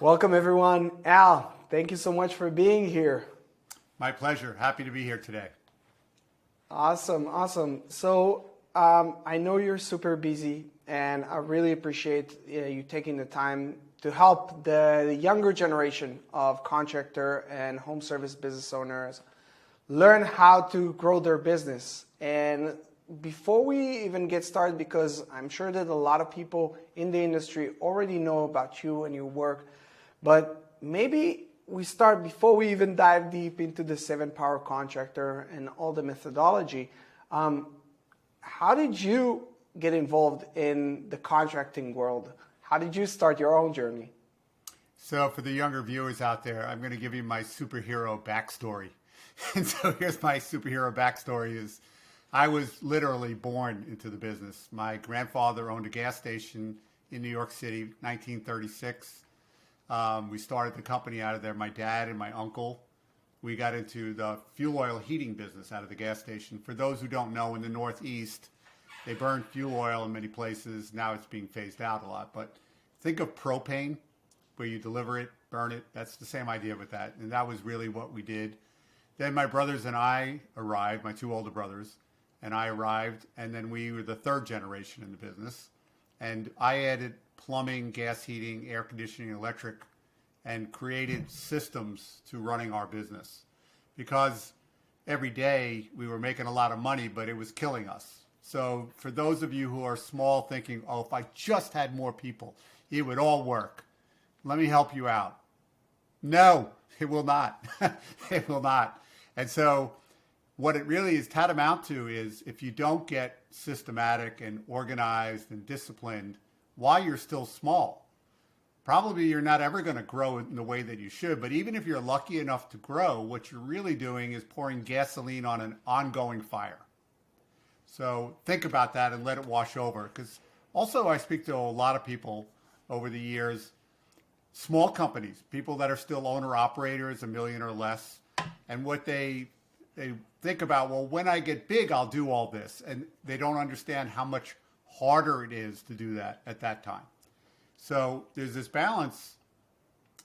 Welcome, everyone. Al, thank you so much for being here. My pleasure. Happy to be here today. Awesome, awesome. So, I know you're super busy, and I really appreciate you taking the time to help the younger generation of contractor and home service business owners learn how to grow their business. And before we even get started, because I'm sure that a lot of people in the industry already know about you and your work, but maybe we start before we even dive deep into the 7 Power Contractor and all the methodology. How did you get involved in the contracting world? How did you start your own journey? So for the younger viewers out there, I'm going to give you my superhero backstory. And so here's my superhero backstory is I was literally born into the business. My grandfather owned a gas station in New York City, 1936. We started the company out of there. My dad and my uncle, we got into the fuel oil heating business out of the gas station. For those who don't know, in the Northeast, they burn fuel oil in many places. Now it's being phased out a lot. But think of propane, where you deliver it, burn it. That's the same idea with that. And that was really what we did. Then my brothers and I arrived, my 2 older brothers, and I arrived. And then we were the 3rd generation in the business. And I added plumbing, gas heating, air conditioning, electric, and created systems to running our business. Because every day we were making a lot of money, but it was killing us. So for those of you who are small thinking, oh, if I just had more people, it would all work. Let me help you out. No, it will not. It will not. And so what it really is tantamount to is if you don't get systematic and organized and disciplined while you're still small, probably you're not ever going to grow in the way that you should. But even if you're lucky enough to grow, what you're really doing is pouring gasoline on an ongoing fire. So think about that and let it wash over. Because also I speak to a lot of people over the years, small companies, people that are still owner operators, $1 million or less. And what they think about, well, when I get big, I'll do all this. And they don't understand how much harder it is to do that at that time. So there's this balance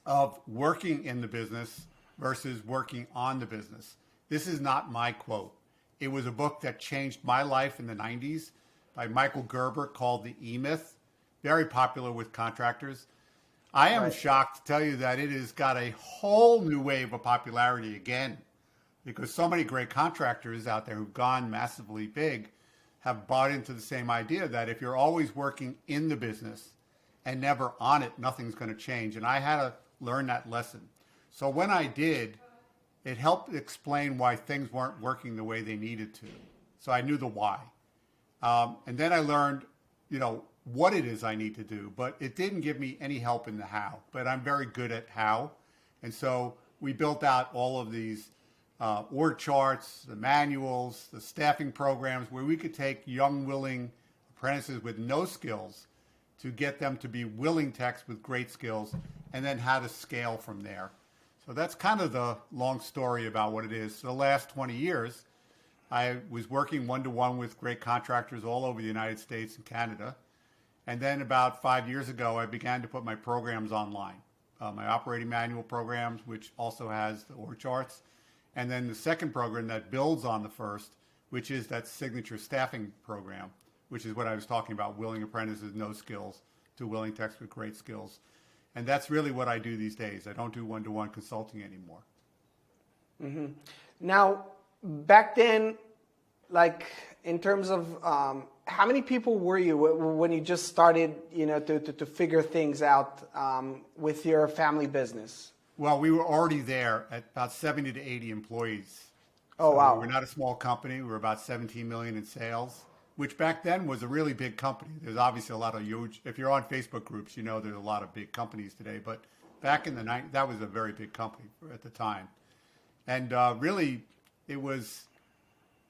of working in the business versus working on the business. This is not my quote. It was a book that changed my life in the 90s by Michael Gerber called The E-Myth, very popular with contractors. I am shocked to tell you that it has got a whole new wave of popularity again, because so many great contractors out there who've gone massively big have bought into the same idea that if you're always working in the business and never on it, nothing's going to change. And I had to learn that lesson. So when I did, it helped explain why things weren't working the way they needed to. So I knew the why. And then I learned, what it is I need to do, but it didn't give me any help in the how, but I'm very good at how. And so we built out all of these org charts, the manuals, the staffing programs where we could take young, willing apprentices with no skills to get them to be willing techs with great skills, and then how to scale from there. So that's kind of the long story about what it is. So the last 20 years, I was working one-to-one with great contractors all over the United States and Canada. And then about 5 years ago, I began to put my programs online, my operating manual programs, which also has the org charts. And then the second program that builds on the first, which is that signature staffing program, which is what I was talking about, willing apprentices, no skills, to willing techs with great skills. And that's really what I do these days. I don't do one-to-one consulting anymore. Mm-hmm. Now, back then, like in terms of how many people were you when you just started, to figure things out with your family business? Well, we were already there at about 70 to 80 employees. Oh, So wow. we're not a small company. We were about 17 million in sales, which back then was a really big company. There's obviously a lot of huge, if you're on Facebook groups, there's a lot of big companies today, but back in the 90s, that was a very big company at the time. And really, it was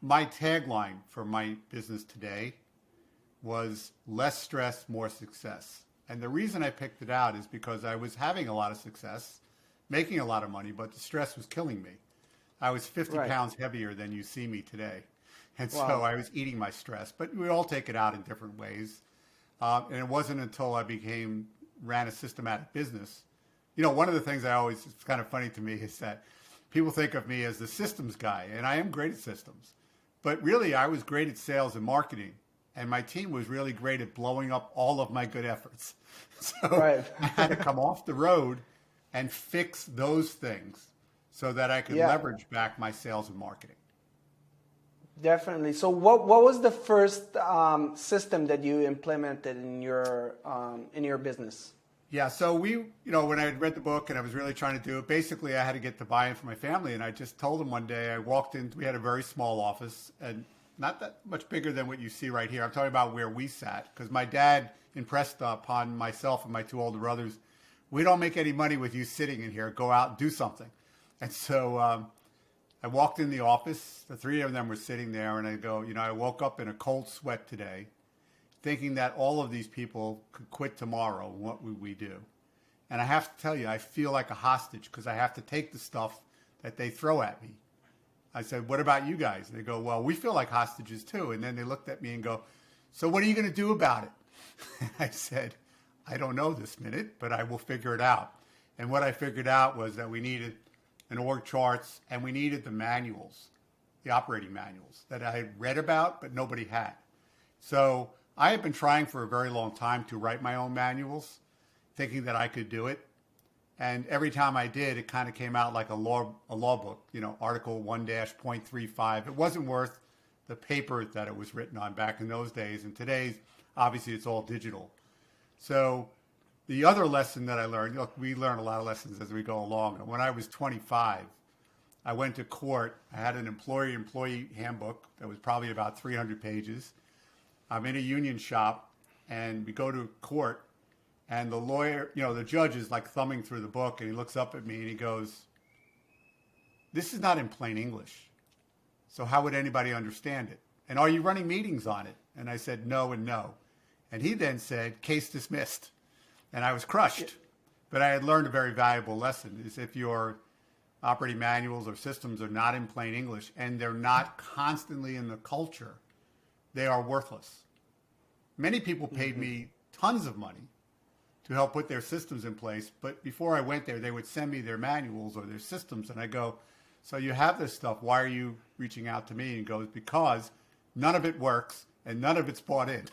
my tagline for my business today was less stress, more success. And the reason I picked it out is because I was having a lot of success, making a lot of money, but the stress was killing me. I was 50 pounds heavier than you see me today. And so I was eating my stress, but we all take it out in different ways. And it wasn't until I ran a systematic business One of the things it's kind of funny to me is that people think of me as the systems guy, and I am great at systems. But really, I was great at sales and marketing, and my team was really great at blowing up all of my good efforts. So Right. I had to come off the road and fix those things so that I could Yeah. leverage back my sales and marketing. Definitely. So what was the first system that you implemented in your business? Yeah, so when I had read the book and I was really trying to do it, basically I had to get the buy-in from my family, and I just told them one day, I walked in, we had a very small office, and not that much bigger than what you see right here. I'm talking about where we sat, because my dad impressed upon myself and my two older brothers, we don't make any money with you sitting in here, go out and do something. And so I walked in the office, the three of them were sitting there, and I go, I woke up in a cold sweat today, thinking that all of these people could quit tomorrow. What would we do? And I have to tell you, I feel like a hostage because I have to take the stuff that they throw at me. I said, what about you guys? And they go, well, we feel like hostages too. And then they looked at me and go, so what are you going to do about it? I said, I don't know this minute, but I will figure it out. And what I figured out was that we needed an org charts and we needed the manuals, the operating manuals that I had read about, but nobody had. So I had been trying for a very long time to write my own manuals, thinking that I could do it. And every time I did, it kind of came out like a law book, Article 1-.35. It wasn't worth the paper that it was written on back in those days. And today's, obviously, it's all digital. So the other lesson that I learned, look, we learn a lot of lessons as we go along. And when I was 25, I went to court. I had an employee handbook that was probably about 300 pages. I'm in a union shop, and we go to court, and the lawyer, the judge is like thumbing through the book, and he looks up at me and he goes, this is not in plain English. So how would anybody understand it? And are you running meetings on it? And I said, no and no. And he then said, case dismissed. And I was crushed. But I had learned a very valuable lesson, is if your operating manuals or systems are not in plain English and they're not constantly in the culture, they are worthless. Many people paid me tons of money to help put their systems in place, but before I went there, they would send me their manuals or their systems, and I go, so you have this stuff, why are you reaching out to me? And he goes, because none of it works and none of it's bought in.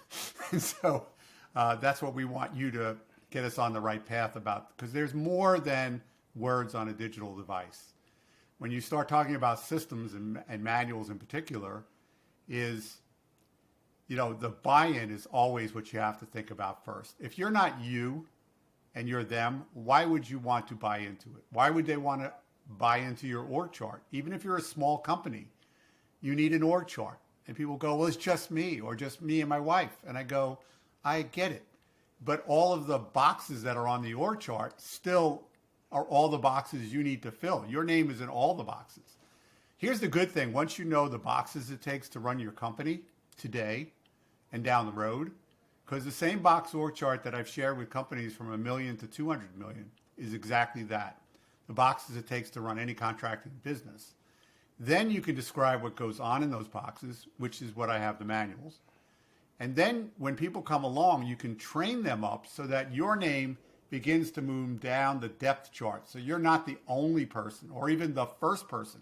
And so that's what we want you to get us on the right path about, because there's more than words on a digital device. When you start talking about systems and manuals in particular, is the buy-in is always what you have to think about first. If you're not you and you're them, why would you want to buy into it? Why would they want to buy into your org chart? Even if you're a small company, you need an org chart. And people go, well, it's just me or just me and my wife. And I go, I get it. But all of the boxes that are on the org chart still are all the boxes you need to fill. Your name is in all the boxes. Here's the good thing. Once you know the boxes it takes to run your company today, and down the road, because the same box org chart that I've shared with companies from $1 million to $200 million is exactly that. The boxes it takes to run any contracting business. Then you can describe what goes on in those boxes, which is what I have the manuals. And then when people come along, you can train them up so that your name begins to move down the depth chart. So you're not the only person or even the first person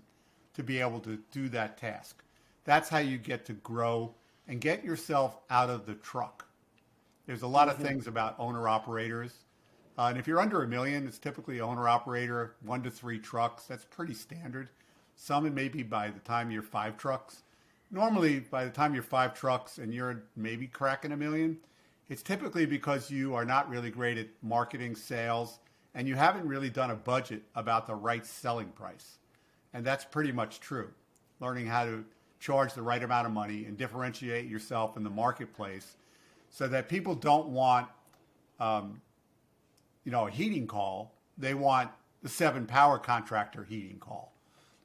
to be able to do that task. That's how you get to grow and get yourself out of the truck. There's a lot of things about owner-operators. And if you're under $1 million, it's typically owner-operator, 1 to 3 trucks. That's pretty standard. Some it may be by the time you're 5 trucks. Normally, by the time you're 5 trucks and you're maybe cracking $1 million, it's typically because you are not really great at marketing, sales, and you haven't really done a budget about the right selling price. And that's pretty much true. Learning how to charge the right amount of money and differentiate yourself in the marketplace so that people don't want, a heating call. They want the 7 power contractor heating call.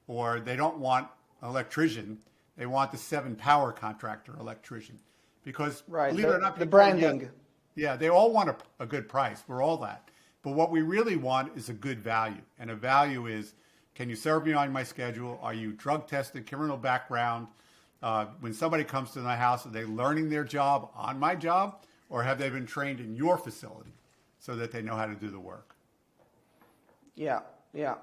Or they don't want an electrician. They want the 7 power contractor electrician. Because believe it or not, the branding. Yeah, they all want a good price. We're all that. But what we really want is a good value. And a value is, can you serve me on my schedule? Are you drug tested, criminal background? When somebody comes to my house, are they learning their job on my job? Or have they been trained in your facility so that they know how to do the work? Yeah, yeah.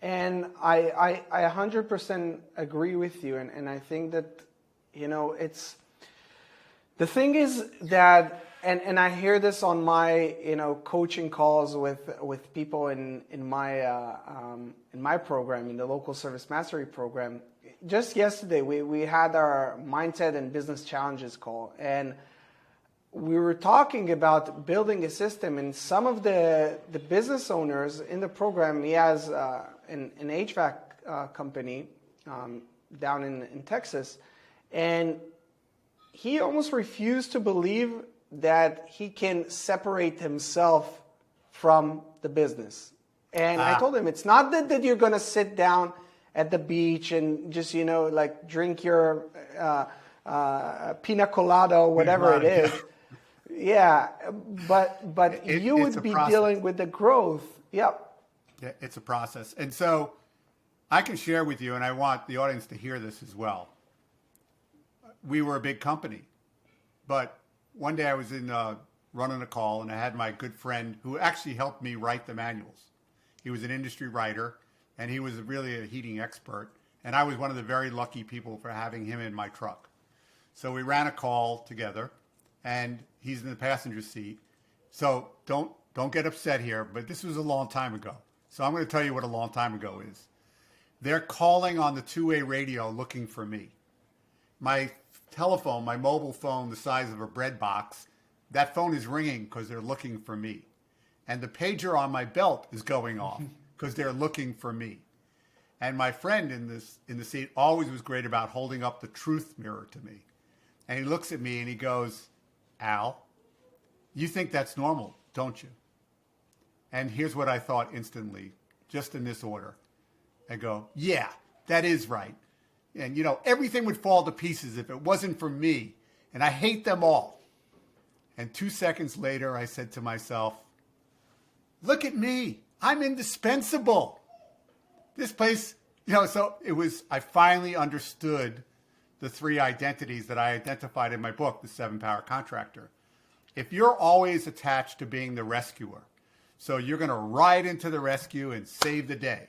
And I 100% agree with you. And I think that, it's the thing is that, and I hear this on my, coaching calls with people in my program, in the local service mastery program. Just yesterday, we had our mindset and business challenges call, and we were talking about building a system, and some of the business owners in the program, he has an HVAC company down in Texas, and he almost refused to believe that he can separate himself from the business. And I told him, it's not that you're going to sit down at the beach and just, like drink your pina colada or whatever it is. Yeah, but you would be dealing with the growth. Yep. Yeah, it's a process. And so I can share with you, and I want the audience to hear this as well. We were a big company, but one day I was running a call, and I had my good friend who actually helped me write the manuals. He was an industry writer, and he was really a heating expert. And I was one of the very lucky people for having him in my truck. So we ran a call together, and he's in the passenger seat. So don't get upset here, but this was a long time ago. So I'm going to tell you what a long time ago is. They're calling on the two-way radio looking for me. My telephone, my mobile phone, the size of a bread box, that phone is ringing because they're looking for me. And the pager on my belt is going off because they're looking for me. And my friend in the seat always was great about holding up the truth mirror to me. And he looks at me and he goes, Al, you think that's normal, don't you? And here's what I thought instantly, just in this order. I go, yeah, that is right. And, everything would fall to pieces if it wasn't for me. And I hate them all. And 2 seconds later, I said to myself, look at me. I'm indispensable. This place, so I finally understood the three identities that I identified in my book, The 7-Power Contractor. If you're always attached to being the rescuer, so you're going to ride into the rescue and save the day.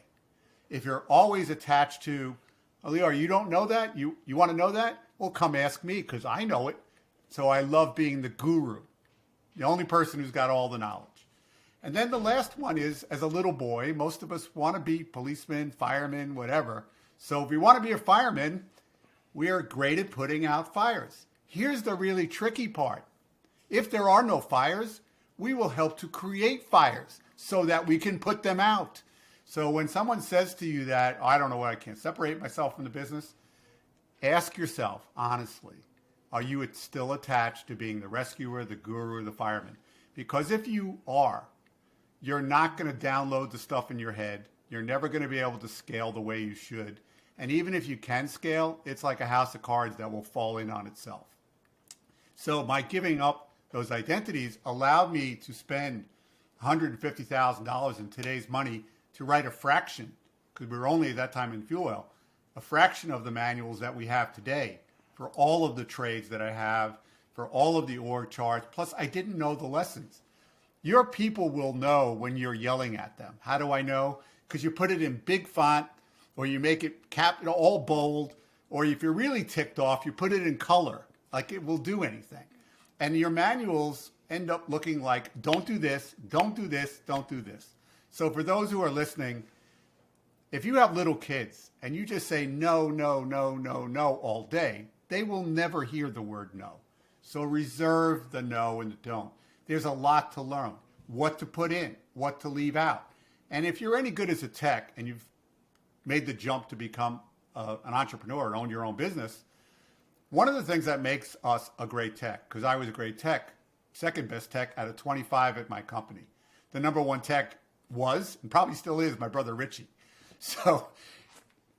If you're always attached to, oh, Leo, you don't know that? You want to know that? Well, come ask me because I know it. So I love being the guru, the only person who's got all the knowledge. And then the last one is, as a little boy, most of us want to be policemen, firemen, whatever. So if we want to be a fireman, we are great at putting out fires. Here's the really tricky part. If there are no fires, we will help to create fires so that we can put them out. So when someone says to you that, I don't know what, I can't separate myself from the business, ask yourself, honestly, are you still attached to being the rescuer, the guru, the fireman? Because if you are, you're not going to download the stuff in your head. You're never going to be able to scale the way you should. And even if you can scale, it's like a house of cards that will fall in on itself. So by giving up those identities allowed me to spend $150,000 in today's money to write a fraction, because we were only at that time in fuel oil, a fraction of the manuals that we have today for all of the trades that I have, for all of the org charts. Plus, I didn't know the lessons. Your people will know when you're yelling at them. How do I know? Because you put it in big font, or you make it all bold, or if you're really ticked off, you put it in color, like it will do anything. And your manuals end up looking like, don't do this, don't do this, don't do this. So for those who are listening, if you have little kids and you just say no, no, no, no, no all day, they will never hear the word no. So reserve the no and the don't. There's a lot to learn, what to put in, what to leave out. And if you're any good as a tech and you've made the jump to become an entrepreneur and own your own business, one of the things that makes us a great tech, because I was a great tech, second best tech out of 25 at my company. The number one tech was, and probably still is, my brother Richie. So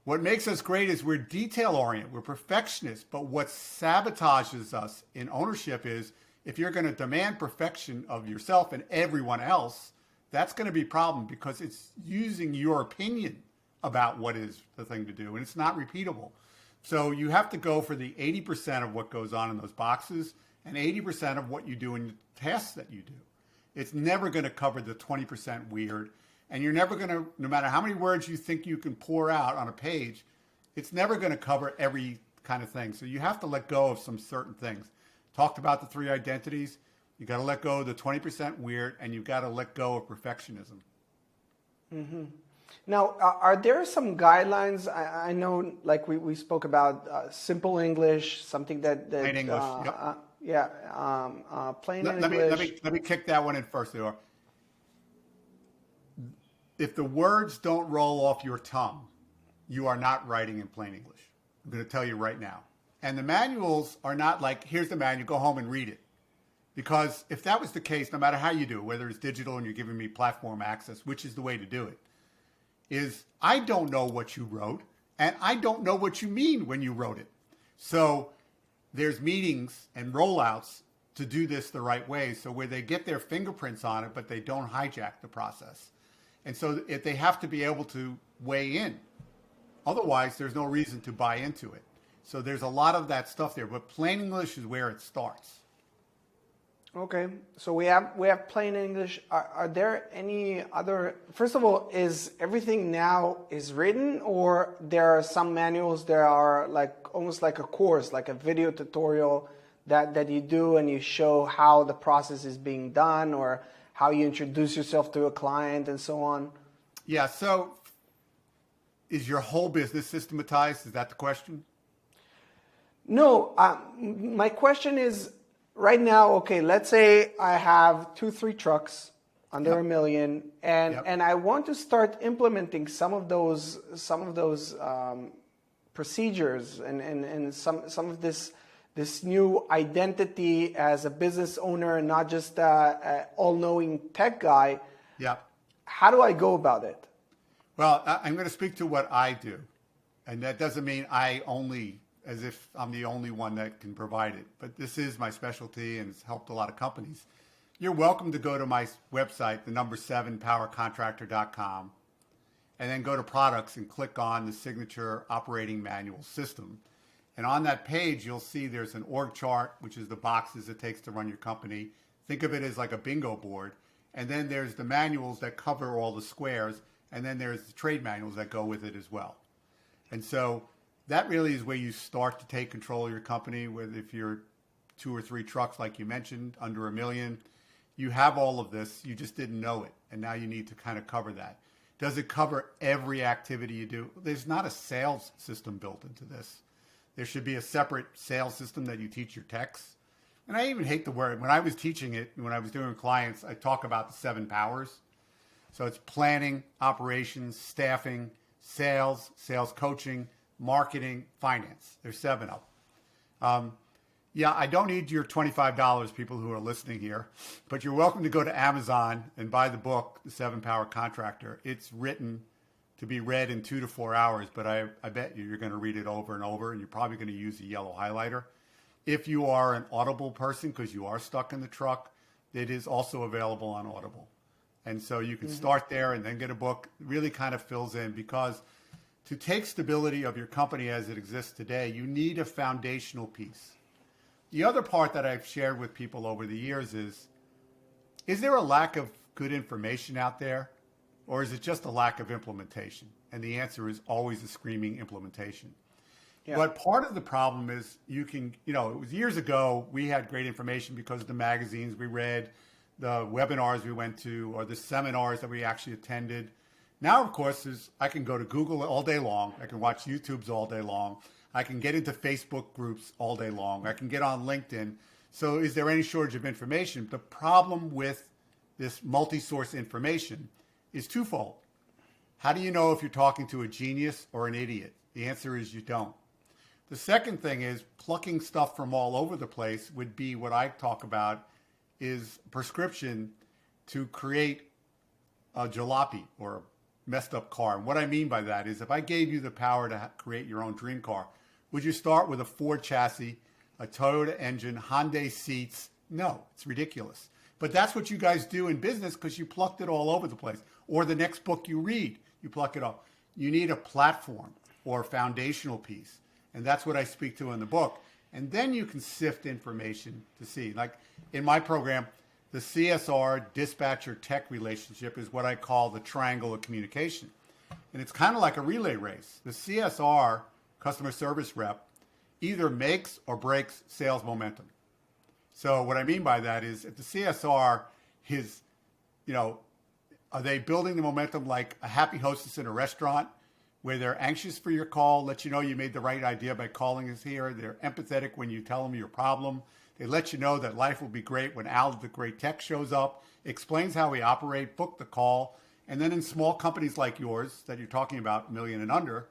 what makes us great is we're detail-oriented, we're perfectionists, but what sabotages us in ownership is if you're going to demand perfection of yourself and everyone else, that's going to be a problem because it's using your opinion about what is the thing to do, and it's not repeatable. So you have to go for the 80% of what goes on in those boxes and 80% of what you do in the tasks that you do. It's never going to cover the 20% weird. And you're never going to, no matter how many words you think you can pour out on a page, it's never going to cover every kind of thing. So you have to let go of some certain things. Talked about the 3 identities. You got to let go of the 20% weird, and you've got to let go of perfectionism. Mm-hmm. Now, are there some guidelines? I know, like we spoke about simple English, something that Plain English. Plain English. Let me kick that one in first, Leora. If the words don't roll off your tongue, you are not writing in plain English. I'm going to tell you right now. And the manuals are not like, here's the manual, go home and read it. Because if that was the case, no matter how you do it, whether it's digital and you're giving me platform access, which is the way to do it, is I don't know what you wrote, and I don't know what you mean when you wrote it. So there's meetings and rollouts to do this the right way, so where they get their fingerprints on it, but they don't hijack the process. And so if they have to be able to weigh in. Otherwise, there's no reason to buy into it. So there's a lot of that stuff there, but plain English is where it starts. Okay, so we have plain English. Are there any other? First of all, is everything now is written, or there are some manuals that are like almost like a course, like a video tutorial that you do and you show how the process is being done, or how you introduce yourself to a client and so on? Yeah. So, is your whole business systematized? Is that the question? No. My question is. Right now, okay, let's say I have 2-3 trucks under $1 million, and I want to start implementing some of those procedures and some of this new identity as a business owner, not just a all-knowing tech guy. Yeah. How do I go about it? Well, I'm going to speak to what I do, and that doesn't mean as if I'm the only one that can provide it. But this is my specialty, and it's helped a lot of companies. You're welcome to go to my website, the number 7powercontractor.com, and then go to products and click on the signature operating manual system. And on that page, you'll see there's an org chart, which is the boxes it takes to run your company. Think of it as like a bingo board. And then there's the manuals that cover all the squares. And then there's the trade manuals that go with it as well. And so that really is where you start to take control of your company. With if you're 2 or 3 trucks, like you mentioned, under $1 million, you have all of this. You just didn't know it, and now you need to kind of cover that. Does it cover every activity you do? There's not a sales system built into this. There should be a separate sales system that you teach your techs. And I even hate the word. When I was teaching it, when I was doing clients, I talk about the 7 powers. So it's planning, operations, staffing, sales coaching, marketing, finance. There's 7 of them. I don't need your $25, people who are listening here, but you're welcome to go to Amazon and buy the book, The 7 Power Contractor. It's written to be read in 2 to 4 hours, but I bet you're going to read it over and over, and you're probably going to use a yellow highlighter. If you are an Audible person, because you are stuck in the truck, it is also available on Audible. And so you can start there and then get a book. It really kind of fills in, because to take stability of your company as it exists today, you need a foundational piece. The other part that I've shared with people over the years is there a lack of good information out there, or is it just a lack of implementation? And the answer is always a screaming implementation. Yeah. But part of the problem is it was years ago, we had great information because of the magazines we read, the webinars we went to, or the seminars that we actually attended. Now, of course, I can go to Google all day long. I can watch YouTubes all day long. I can get into Facebook groups all day long. I can get on LinkedIn. So is there any shortage of information? The problem with this multi-source information is twofold. How do you know if you're talking to a genius or an idiot? The answer is you don't. The second thing is plucking stuff from all over the place would be what I talk about is prescription to create a jalopy or a messed up car. And what I mean by that is if I gave you the power to create your own dream car, would you start with a Ford chassis, a Toyota engine, Hyundai seats? No, it's ridiculous. But that's what you guys do in business because you plucked it all over the place. Or the next book you read, you pluck it off. You need a platform or a foundational piece. And that's what I speak to in the book. And then you can sift information to see. Like in my program, the CSR dispatcher tech relationship is what I call the triangle of communication. And it's kind of like a relay race. The CSR, customer service rep, either makes or breaks sales momentum. So what I mean by that is if the CSR is, are they building the momentum like a happy hostess in a restaurant where they're anxious for your call, let you know you made the right idea by calling us here. They're empathetic when you tell them your problem. They let you know that life will be great when Al, the great tech, shows up, explains how we operate, book the call. And then in small companies like yours that you're talking about, million and under,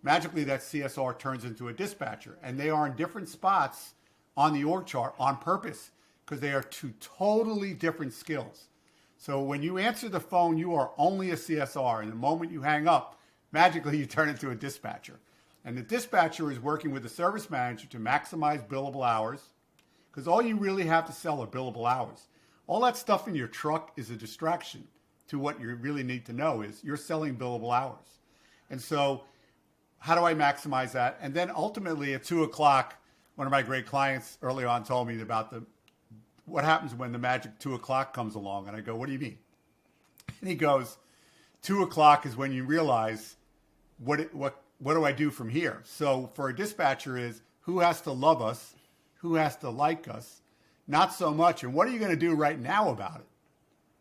magically that CSR turns into a dispatcher. And they are in different spots on the org chart on purpose because they are two totally different skills. So when you answer the phone, you are only a CSR. And the moment you hang up, magically you turn into a dispatcher. And the dispatcher is working with the service manager to maximize billable hours, because all you really have to sell are billable hours. All that stuff in your truck is a distraction to what you really need to know is you're selling billable hours. And so how do I maximize that? And then ultimately at 2 o'clock, one of my great clients early on told me about what happens when the magic 2 o'clock comes along. And I go, what do you mean? And he goes, 2 o'clock is when you realize what do I do from here? So for a dispatcher is who has to love us? Who has to like us? Not so much. And what are you going to do right now about it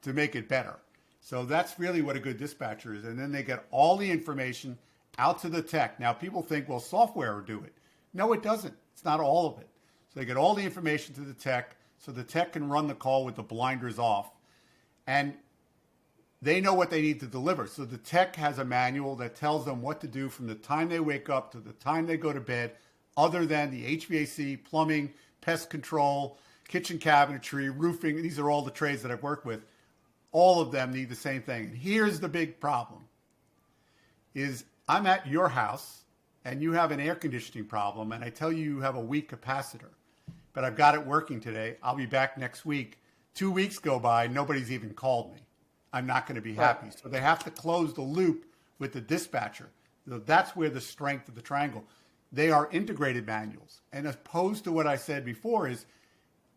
to make it better? So that's really what a good dispatcher is. And then they get all the information out to the tech. Now people think, well, software will do it. No, it doesn't. It's not all of it. So they get all the information to the tech so the tech can run the call with the blinders off. And they know what they need to deliver. So the tech has a manual that tells them what to do from the time they wake up to the time they go to bed, other than the HVAC, plumbing, pest control, kitchen cabinetry, roofing. These are all the trades that I've worked with. All of them need the same thing. And here's the big problem is I'm at your house and you have an air conditioning problem and I tell you you have a weak capacitor, but I've got it working today. I'll be back next week. 2 weeks go by, nobody's even called me. I'm not going to be happy. Right. So they have to close the loop with the dispatcher. So that's where the strength of the triangle. They are integrated manuals. And as opposed to what I said before is,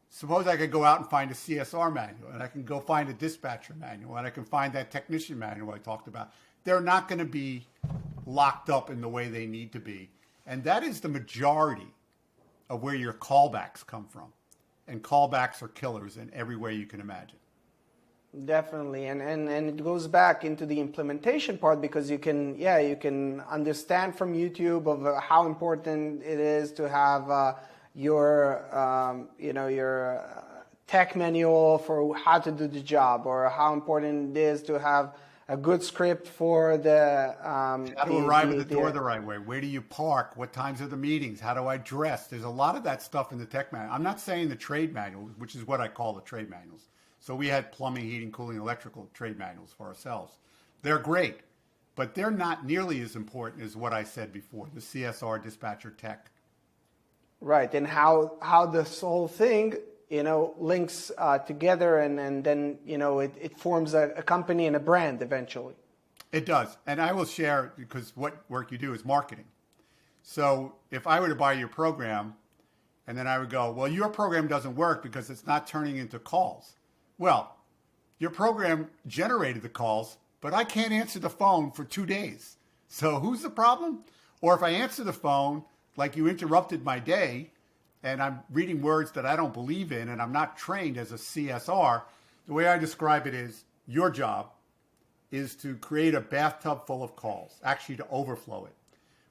suppose I could go out and find a CSR manual, and I can go find a dispatcher manual, and I can find that technician manual I talked about. They're not going to be locked up in the way they need to be. And that is the majority of where your callbacks come from. And callbacks are killers in every way you can imagine. Definitely, and it goes back into the implementation part because you can understand from YouTube of how important it is to have your tech manual for how to do the job, or how important it is to have a good script for the how to arrive at the door the right way. Where do you park? What times are the meetings? How do I dress? There's a lot of that stuff in the tech manual. I'm not saying the trade manual, which is what I call the trade manuals. So we had plumbing, heating, cooling, electrical trade manuals for ourselves. They're great, but they're not nearly as important as what I said before, the CSR dispatcher tech. Right, and how this whole thing, links together, and then, it forms a company and a brand eventually. It does, and I will share, because what work you do is marketing. So if I were to buy your program, and then I would go, well, your program doesn't work because it's not turning into calls. Well, your program generated the calls, but I can't answer the phone for 2 days. So who's the problem? Or if I answer the phone, like you interrupted my day, and I'm reading words that I don't believe in, and I'm not trained as a CSR, the way I describe it is your job is to create a bathtub full of calls, actually to overflow it,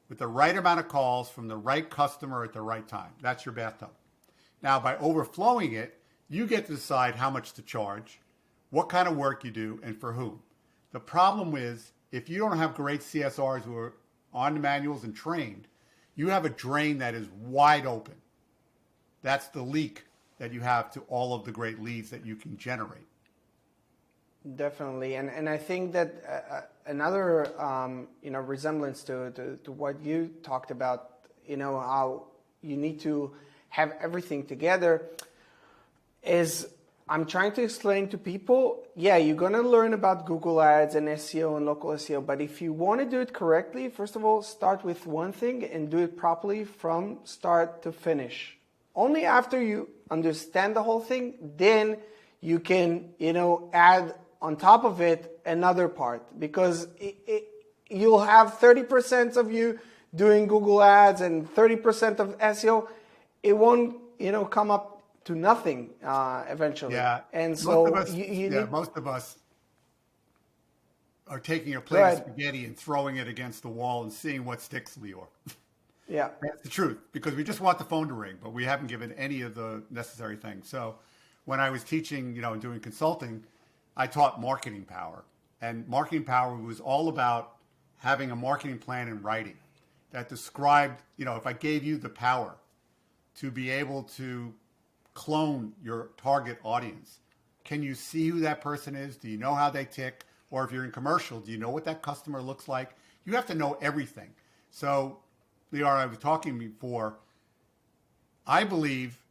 with the right amount of calls from the right customer at the right time. That's your bathtub. Now, by overflowing it, you get to decide how much to charge, what kind of work you do, and for whom. The problem is, if you don't have great CSRs who are on the manuals and trained, you have a drain that is wide open. That's the leak that you have to all of the great leads that you can generate. Definitely, and I think that another resemblance to what you talked about, how you need to have everything together, is I'm trying to explain to people, you're going to learn about Google Ads and SEO and local SEO, but if you want to do it correctly, first of all, start with one thing and do it properly from start to finish. Only after you understand the whole thing, then you can, add on top of it another part, because you'll have 30% of you doing Google ads and 30% of SEO. It won't, come up to nothing eventually. Yeah. And so Most of us are taking a plate of spaghetti and throwing it against the wall and seeing what sticks, Lior. Yeah. That's the truth, because we just want the phone to ring, but we haven't given any of the necessary things. So when I was teaching, and doing consulting, I taught marketing power. And marketing power was all about having a marketing plan in writing that described, if I gave you the power to be able to clone your target audience, can you see who that person is? Do you know how they tick? Or if you're in commercial, do you know what that customer looks like? You have to know everything. So, Lior, I was talking before, I believe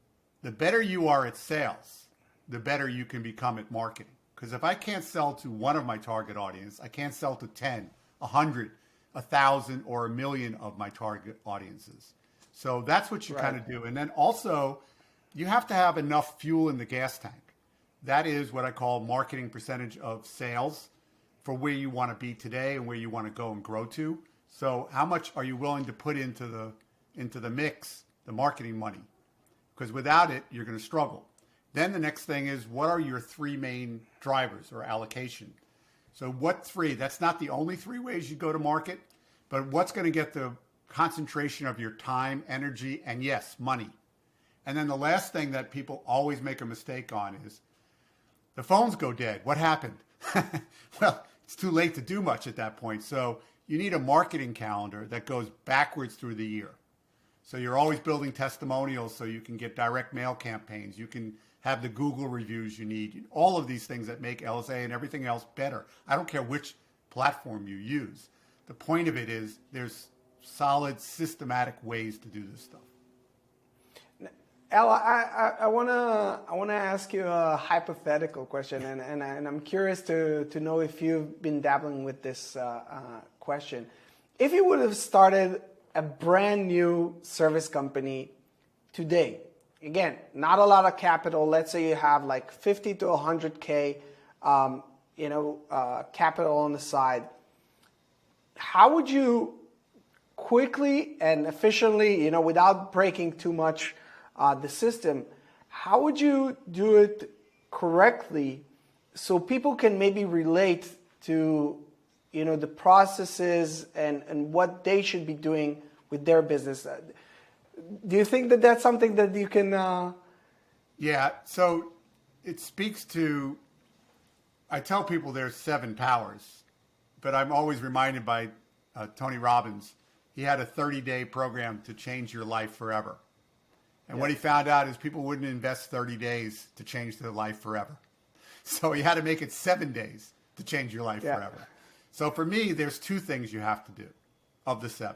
the better you are at sales, the better you can become at marketing. Because if I can't sell to one of my target audience, I can't sell to 10, 100, 1,000, or 1,000,000 of my target audiences. So that's what you kind of do. And then also, you have to have enough fuel in the gas tank. That is what I call marketing percentage of sales for where you want to be today and where you want to go and grow to. So how much are you willing to put into the mix, the marketing money? Because without it, you're going to struggle. Then the next thing is, what are your three main drivers or allocation? So what three? That's not the only three ways you go to market, but what's going to get the concentration of your time, energy, and yes, money. And then the last thing that people always make a mistake on is the phones go dead. What happened? Well, it's too late to do much at that point. So you need a marketing calendar that goes backwards through the year. So you're always building testimonials so you can get direct mail campaigns. You can have the Google reviews you need. All of these things that make LSA and everything else better. I don't care which platform you use. The point of it is there's solid, systematic ways to do this stuff. Ella, I wanna ask you a hypothetical question, and I'm curious to know if you've been dabbling with this question. If you would have started a brand new service company today, again, not a lot of capital. Let's say you have like 50 to 100K, capital on the side. How would you quickly and efficiently, without breaking too much the system, how would you do it correctly so people can maybe relate to, the processes and what they should be doing with their business? Do you think that that's something that you can? Yeah. So it speaks to. I tell people there's 7 powers, but I'm always reminded by Tony Robbins. He had a 30-day program to change your life forever. And what he found out is people wouldn't invest 30 days to change their life forever. So he had to make it 7 days to change your life forever. So for me, there's 2 things you have to do of the 7.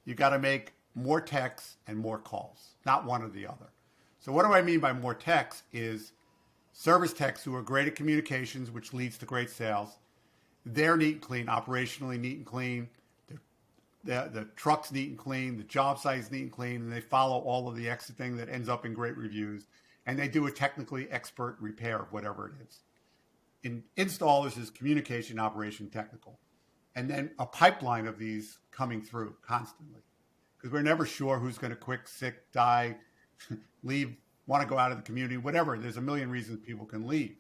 You got to make more texts and more calls, not one or the other. So what do I mean by more texts is service techs who are great at communications, which leads to great sales. They're neat and clean, operationally neat and clean. The truck's neat and clean, the job site's neat and clean, and they follow all of the extra thing that ends up in great reviews. And they do a technically expert repair of whatever it is. In installers is communication, operation, technical. And then a pipeline of these coming through constantly. Because we're never sure who's going to quit, sick, die, leave, want to go out of the community, whatever. There's a million reasons people can leave.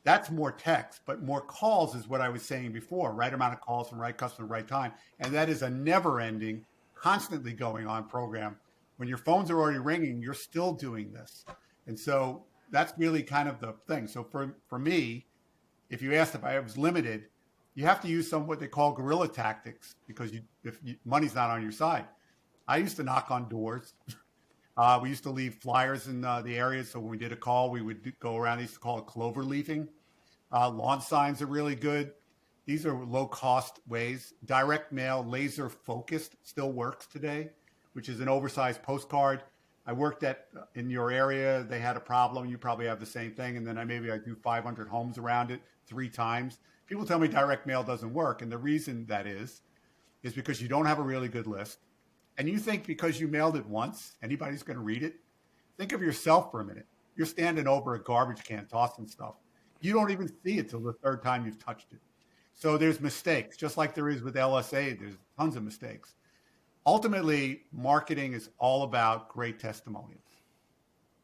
That's more text, but more calls is what I was saying before. Right amount of calls from right customer, right time. And that is a never-ending, constantly going on program. When your phones are already ringing, you're still doing this. And so that's really kind of the thing. So for me, if you asked if I was limited, you have to use some what they call guerrilla tactics because money's not on your side. I used to knock on doors. We used to leave flyers in the area. So when we did a call, we would go around. They used to call it clover leafing. Lawn signs are really good. These are low-cost ways. Direct mail, laser focused, still works today, which is an oversized postcard. I worked in your area. They had a problem. You probably have the same thing. And then I do 500 homes around it 3 times. People tell me direct mail doesn't work. And the reason that is because you don't have a really good list. And you think because you mailed it once, anybody's going to read it? Think of yourself for a minute. You're standing over a garbage can tossing stuff. You don't even see it till the third time you've touched it. So there's mistakes, just like there is with LSA. There's tons of mistakes. Ultimately, marketing is all about great testimonials.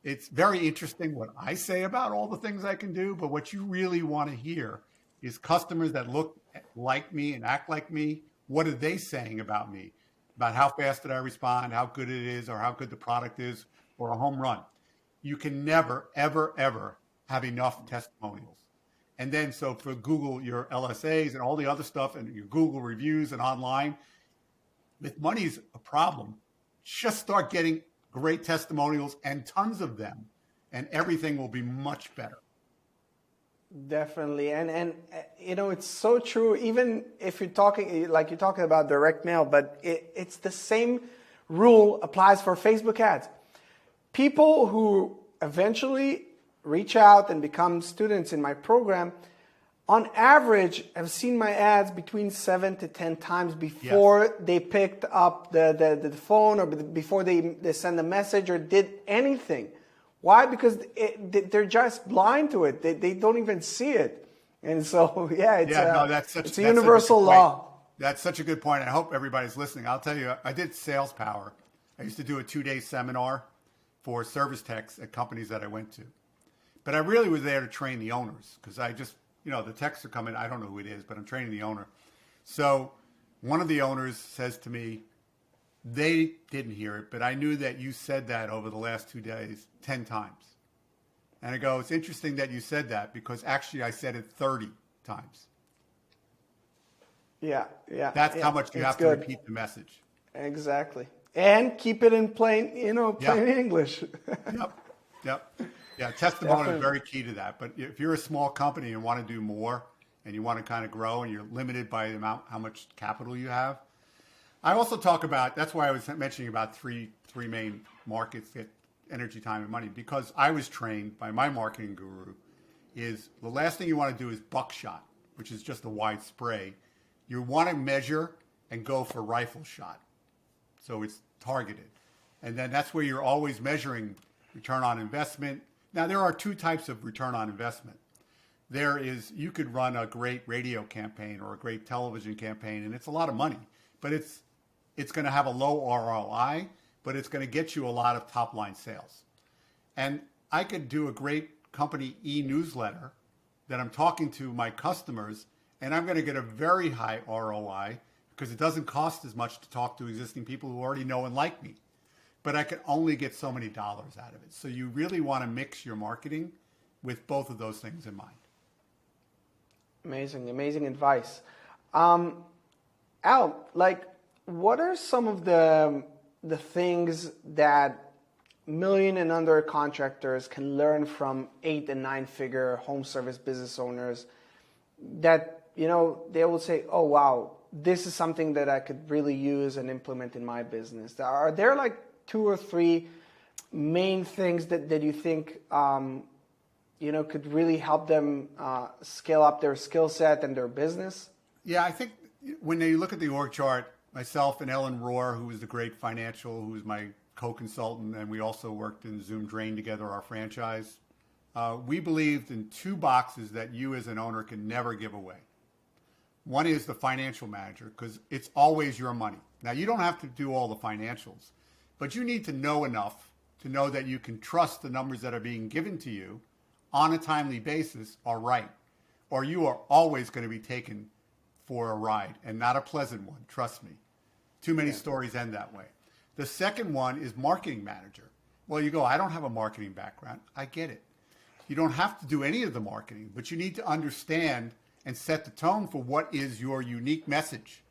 It's very interesting what I say about all the things I can do, but what you really want to hear is customers that look like me and act like me. What are they saying about me? About how fast did I respond, how good it is, or how good the product is, or a home run. You can never, ever, ever have enough testimonials. And then, so for Google, your LSAs and all the other stuff and your Google reviews and online, if money's a problem, just start getting great testimonials and tons of them, and everything will be much better. Definitely. And it's so true. Even if you're talking, like you're talking about direct mail, but it's the same rule applies for Facebook ads. People who eventually reach out and become students in my program, on average, have seen my ads between 7 to 10 times before they picked up the phone, or before they send a message or did anything. Why? Because they're just blind to it. They don't even see it. And so, it's a universal law. That's such a good point. I hope everybody's listening. I'll tell you, I did Sales Power. I used to do a 2-day seminar for service techs at companies that I went to. But I really was there to train the owners, because I just, the techs are coming. I don't know who it is, but I'm training the owner. So one of the owners says to me, they didn't hear it, but I knew that you said that over the last 2 days 10 times. And I go, it's interesting that you said that, because actually I said it 30 times. Yeah. That's how much you have to repeat the message. Exactly. And keep it in plain English. Yep. Yeah, testimony is very key to that. But if you're a small company and want to do more and you want to kind of grow and you're limited by the amount, how much capital you have, I also talk about, that's why I was mentioning about three main markets that energy, time, and money, because I was trained by my marketing guru is the last thing you want to do is buckshot, which is just a wide spray. You want to measure and go for rifle shot. So it's targeted. And then that's where you're always measuring return on investment. Now, there are two types of return on investment. There is, you could run a great radio campaign or a great television campaign, and it's a lot of money, but it's going to have a low ROI, but it's going to get you a lot of top line sales. And I could do a great company e-newsletter that I'm talking to my customers, and I'm going to get a very high ROI because it doesn't cost as much to talk to existing people who already know and like me. But I can only get so many dollars out of it. So you really want to mix your marketing with both of those things in mind. Amazing advice. Al, what are some of the things that million and under contractors can learn from 8 and 9 figure home service business owners that, they will say, oh, wow, this is something that I could really use and implement in my business? Are there 2 or 3 main things that you think, could really help them scale up their skill set and their business? Yeah, I think when you look at the org chart, myself and Ellen Rohr, who was the great financial, who was my co-consultant, and we also worked in Zoom Drain together, our franchise. We believed in 2 boxes that you as an owner can never give away. One is the financial manager, because it's always your money. Now, you don't have to do all the financials, but you need to know enough to know that you can trust the numbers that are being given to you on a timely basis are right, or you are always going to be taken for a ride, and not a pleasant one, trust me. Too many stories end that way. The second one is marketing manager. Well, you go, I don't have a marketing background. I get it. You don't have to do any of the marketing, but you need to understand and set the tone for what is your unique message,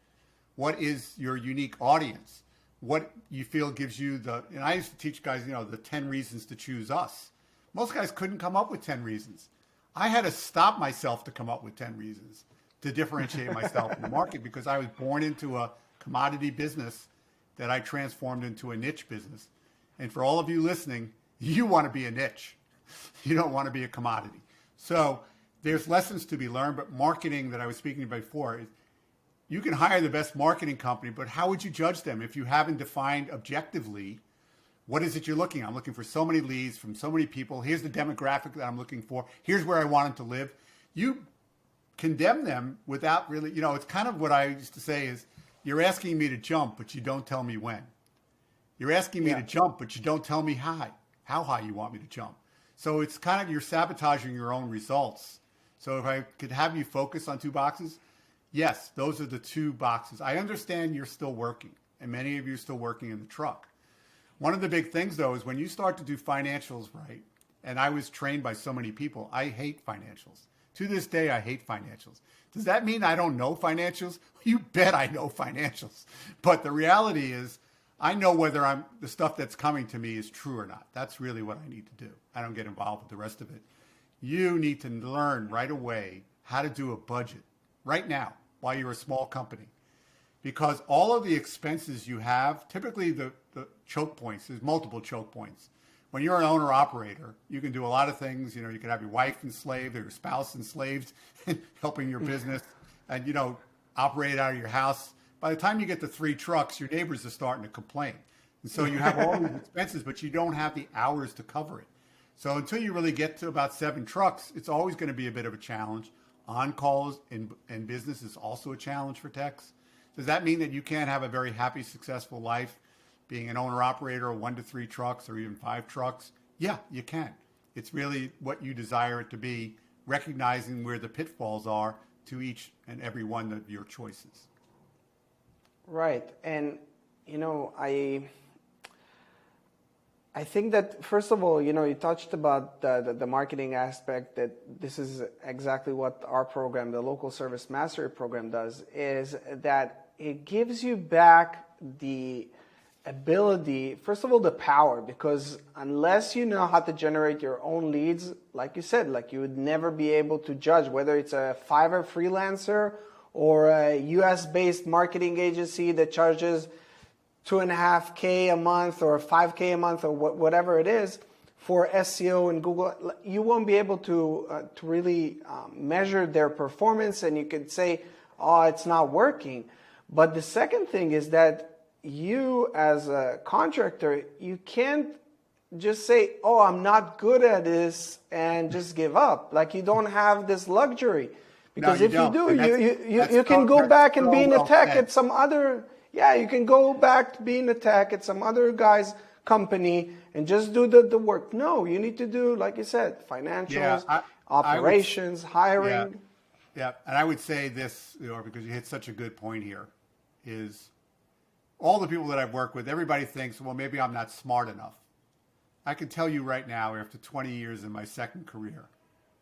what is your unique audience, what you feel gives you and I used to teach guys, the 10 reasons to choose us. Most guys couldn't come up with 10 reasons. I had to stop myself to come up with 10 reasons to differentiate myself in the market, because I was born into a commodity business that I transformed into a niche business. And for all of you listening, you want to be a niche. You don't want to be a commodity. So there's lessons to be learned, but marketing that I was speaking about before, you can hire the best marketing company, but how would you judge them if you haven't defined objectively What is it you're looking at? I'm looking for so many leads from so many people. Here's the demographic that I'm looking for. Here's where I want them to live. You condemn them without really, it's kind of what I used to say is, you're asking me to jump, but you don't tell me when. You're asking me to jump, but you don't tell me how high you want me to jump. So it's kind of, you're sabotaging your own results. So if I could have you focus on two boxes, yes, those are the two boxes. I understand you're still working, and many of you are still working in the truck. One of the big things, though, is when you start to do financials right, and I was trained by so many people, I hate financials. To this day, I hate financials. Does that mean I don't know financials? You bet I know financials. But the reality is, I know whether the stuff that's coming to me is true or not. That's really what I need to do. I don't get involved with the rest of it. You need to learn right away how to do a budget right now while you're a small company. Because all of the expenses you have, typically the choke points, there's multiple choke points. When you're an owner operator, you can do a lot of things. You can have your wife enslaved or your spouse enslaved, helping your business, and operate out of your house. By the time you get to 3 trucks, your neighbors are starting to complain. And so you have all these expenses, but you don't have the hours to cover it. So until you really get to about 7 trucks, it's always going to be a bit of a challenge. On-calls in business is also a challenge for techs. Does that mean that you can't have a very happy, successful life being an owner-operator of 1 to 3 trucks or even 5 trucks? Yeah, you can. It's really what you desire it to be, recognizing where the pitfalls are to each and every one of your choices. Right. And, I think that, first of all, you touched about the marketing aspect, that this is exactly what our program, the Local Service Mastery Program, does, is that it gives you back the ability, first of all, the power, because unless you know how to generate your own leads, like you said, like you would never be able to judge whether it's a Fiverr freelancer or a US-based marketing agency that charges $2.5K a month or $5K a month or whatever it is for SEO and Google. You won't be able to really measure their performance, and you could say, oh, it's not working. But the second thing is that you as a contractor, you can't just say, oh, I'm not good at this and just give up. Like, you don't have this luxury. Because if you do, you can go back and be in a tech at some other, you can go back to being a tech at some other guy's company and just do the work. No, you need to do, like you said, financials, operations, hiring. Yeah, and I would say this, because you hit such a good point here, is all the people that I've worked with, everybody thinks, well, maybe I'm not smart enough. I can tell you right now, after 20 years in my second career,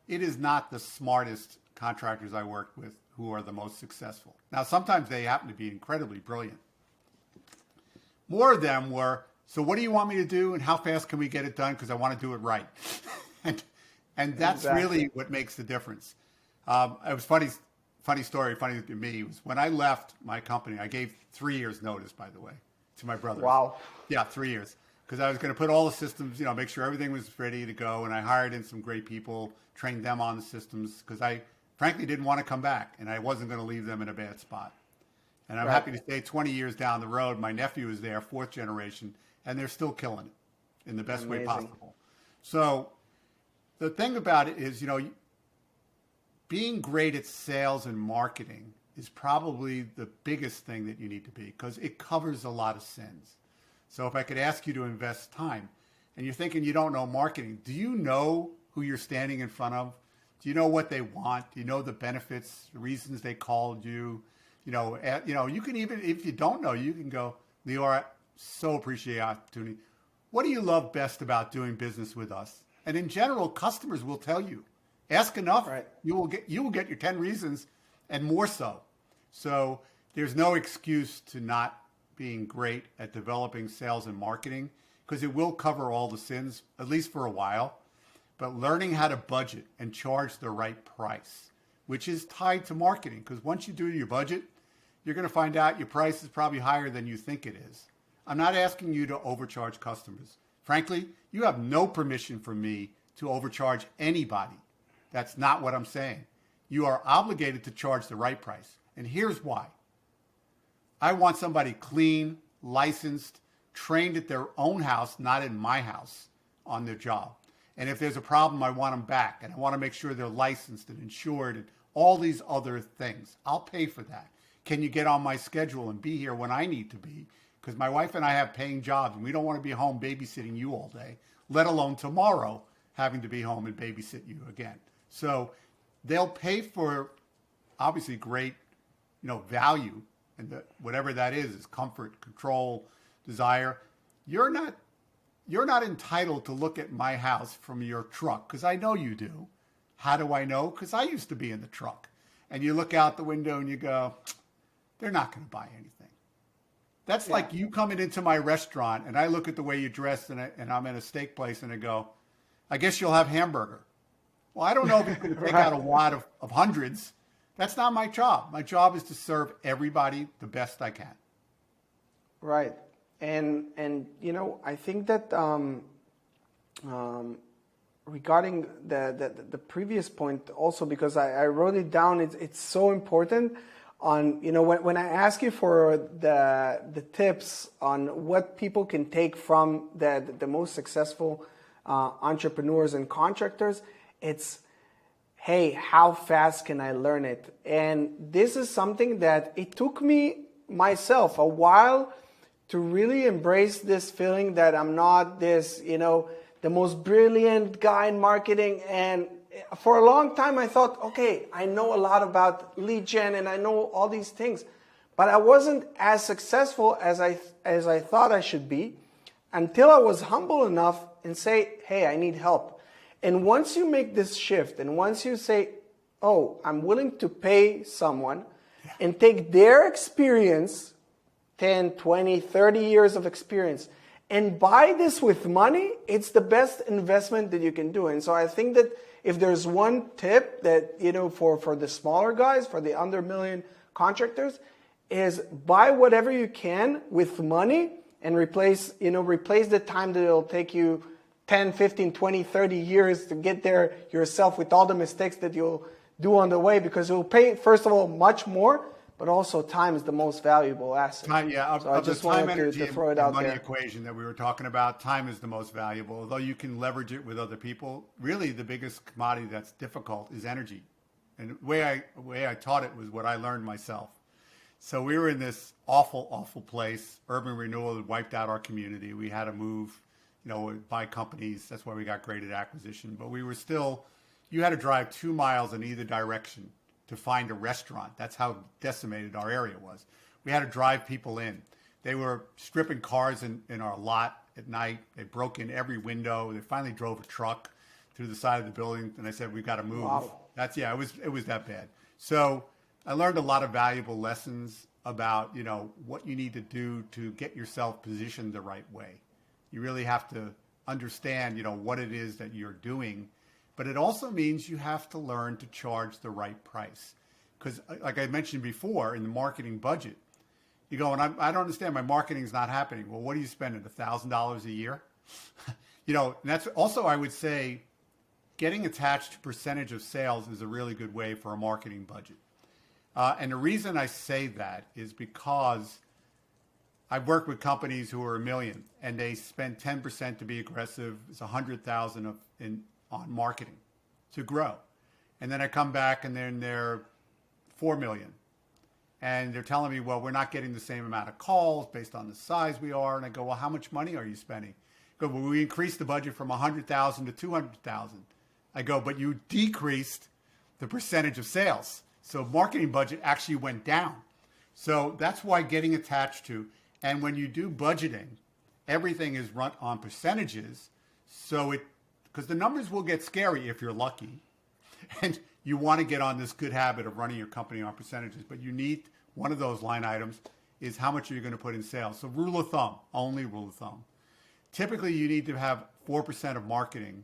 it is not the smartest contractors I worked with who are the most successful. Now, sometimes they happen to be incredibly brilliant. More of them were, so what do you want me to do and how fast can we get it done, because I want to do it right. and that's really what makes the difference. It was funny story to me, was when I left my company, I gave 3 years notice, by the way, to my brothers. Wow. Yeah, 3 years. Because I was going to put all the systems, make sure everything was ready to go. And I hired in some great people, trained them on the systems, because I frankly didn't want to come back, and I wasn't going to leave them in a bad spot. And I'm happy to say 20 years down the road, my nephew is there, 4th generation, and they're still killing it in the best way possible. So the thing about it is, being great at sales and marketing is probably the biggest thing that you need to be, because it covers a lot of sins. So if I could ask you to invest time, and you're thinking you don't know marketing, do you know who you're standing in front of? Do you know what they want? Do you know the benefits, the reasons they called you? You can even, if you don't know, you can go, Leora, so appreciate the opportunity. What do you love best about doing business with us? And in general, customers will tell you. Ask enough, you will get your 10 reasons and more so. So there's no excuse to not being great at developing sales and marketing, because it will cover all the sins, at least for a while. But learning how to budget and charge the right price, which is tied to marketing, because once you do your budget, you're going to find out your price is probably higher than you think it is. I'm not asking you to overcharge customers. Frankly, you have no permission from me to overcharge anybody. That's not what I'm saying. You are obligated to charge the right price. And here's why. I want somebody clean, licensed, trained at their own house, not in my house, on their job. And if there's a problem, I want them back. And I want to make sure they're licensed and insured and all these other things. I'll pay for that. Can you get on my schedule and be here when I need to be? Because my wife and I have paying jobs, and we don't want to be home babysitting you all day, let alone tomorrow having to be home and babysit you again. So they'll pay for, obviously, great, value, and whatever that is comfort, control, desire. You're not entitled to look at my house from your truck, because I know you do. How do I know? Because I used to be in the truck. And you look out the window and you go, they're not going to buy anything. That's like you coming into my restaurant and I look at the way you dressed and I'm in a steak place and I go, I guess you'll have hamburger. Well, I don't know if you're going to take out a wad of hundreds. That's not my job. My job is to serve everybody the best I can. Right. And I think that regarding the previous point also, because I wrote it down, it's so important on, when I ask you for the tips on what people can take from the most successful entrepreneurs and contractors, it's, hey, how fast can I learn it? And this is something that it took me myself a while to really embrace this feeling that I'm not this, the most brilliant guy in marketing. And for a long time, I thought, okay, I know a lot about lead gen and I know all these things, but I wasn't as successful as I thought I should be until I was humble enough and say, hey, I need help. And once you make this shift and once you say, oh, I'm willing to pay someone and take their experience, 10, 20, 30 years of experience, and buy this with money, it's the best investment that you can do. And so I think that if there's one tip that, for the smaller guys, for the under $1 million contractors, is buy whatever you can with money and replace the time that it'll take you 10, 15, 20, 30 years to get there yourself with all the mistakes that you'll do on the way, because it will pay, first of all, much more, but also time is the most valuable asset. Time, yeah. So I just wanted to throw it out money there. Equation that we were talking about, time is the most valuable. Although you can leverage it with other people, really the biggest commodity that's difficult is energy. And the way I taught it was what I learned myself. So we were in this awful, awful place. Urban renewal had wiped out our community. We had to move, buy companies. That's why we got great at acquisition. But we were still, you had to drive 2 miles in either direction to find a restaurant. That's how decimated our area was. We had to drive people in. They were stripping cars in our lot at night. They broke in every window. They finally drove a truck through the side of the building, and I said, we've got to move. Wow. It was that bad. So I learned a lot of valuable lessons about, what you need to do to get yourself positioned the right way. You really have to understand, what it is that you're doing. But it also means you have to learn to charge the right price. Because like I mentioned before, in the marketing budget, you go, and I don't understand, my marketing's not happening. Well, what are you spending, $1,000 a year? And that's also, I would say, getting attached to percentage of sales is a really good way for a marketing budget. And the reason I say that is because I've worked with companies who are $1 million, and they spend 10% to be aggressive. It's $100,000 on marketing to grow. And then I come back and then they're 4 million. And they're telling me, well, we're not getting the same amount of calls based on the size we are. And I go, well, how much money are you spending? I go, well, we increased the budget from 100,000 to 200,000. I go, but you decreased the percentage of sales. So marketing budget actually went down. So that's why getting attached to, and when you do budgeting, everything is run on percentages. So because the numbers will get scary if you're lucky. And you want to get on this good habit of running your company on percentages. But you need, one of those line items is how much are you going to put in sales. So rule of thumb, only rule of thumb. Typically, you need to have 4% of marketing,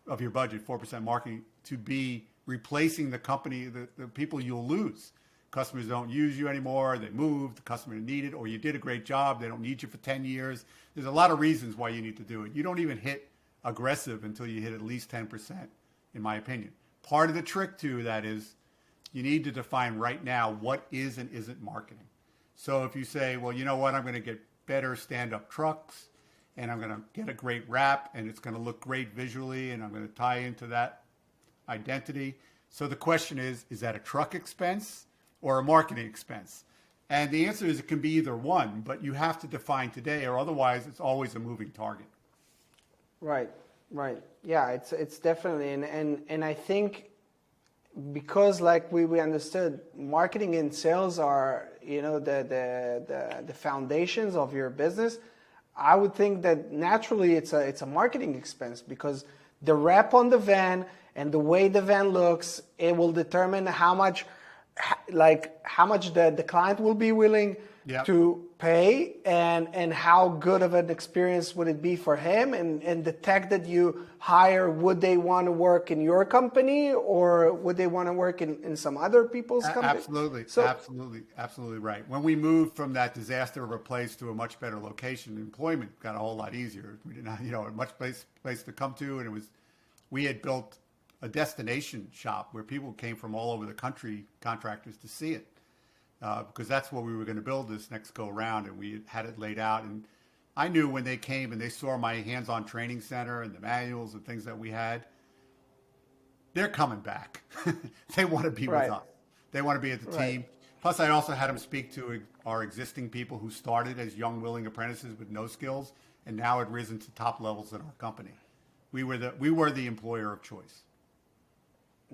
of your budget, 4% marketing, to be replacing the company, the people you'll lose. Customers don't use you anymore, they moved, the customer needed, or you did a great job, they don't need you for 10 years. There's a lot of reasons why you need to do it. You don't even hit aggressive until you hit at least 10%, in my opinion. Part of the trick to that is you need to define right now what is and isn't marketing. So if you say, well, you know what, I'm going to get better stand-up trucks, and I'm going to get a great wrap, and it's going to look great visually, and I'm going to tie into that identity. So the question is that a truck expense or a marketing expense? And the answer is it can be either one, but you have to define today, or otherwise it's always a moving target. Right, right. Yeah, it's definitely, and I think because like we understood, marketing and sales are, you know, the foundations of your business. I would think that naturally it's a marketing expense, because the wrap on the van and the way the van looks, it will determine how much the client will be willing to pay, and how good of an experience would it be for him, and the tech that you hire, would they want to work in your company, or would they want to work in some other people's company? Absolutely. So, absolutely right. When we moved from that disaster of a place to a much better location, employment got a whole lot easier. We didn't have, a much place to come to, and we had built a destination shop where people came from all over the country, contractors, to see it. Because that's what we were going to build this next go round, and we had it laid out. And I knew when they came and they saw my hands-on training center and the manuals and things that we had, they're coming back. They want to be with us. They want to be at the team. Plus, I also had them speak to our existing people who started as young, willing apprentices with no skills, and now had risen to top levels in our company. We were the employer of choice.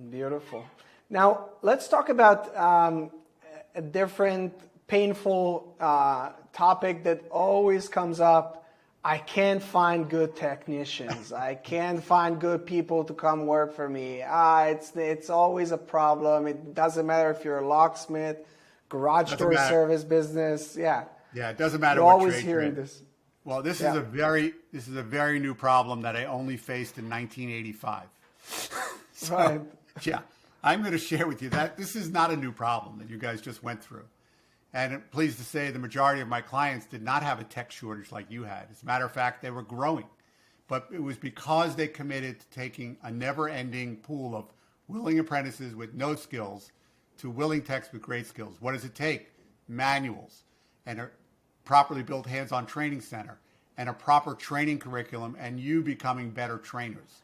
Beautiful. Now, let's talk about a different painful topic that always comes up. I can't find good technicians. I can't find good people to come work for me. It's always a problem. It doesn't matter if you're a locksmith, garage door service business. Yeah. Yeah, it doesn't matter you're what always trade hearing you're in. this. Well, this is a very new problem that I only faced in 1985. Right. Yeah, I'm going to share with you that this is not a new problem that you guys just went through. And I'm pleased to say the majority of my clients did not have a tech shortage like you had. As a matter of fact, they were growing. But it was because they committed to taking a never-ending pool of willing apprentices with no skills to willing techs with great skills. What does it take? Manuals, and a properly built hands-on training center, and a proper training curriculum, and you becoming better trainers.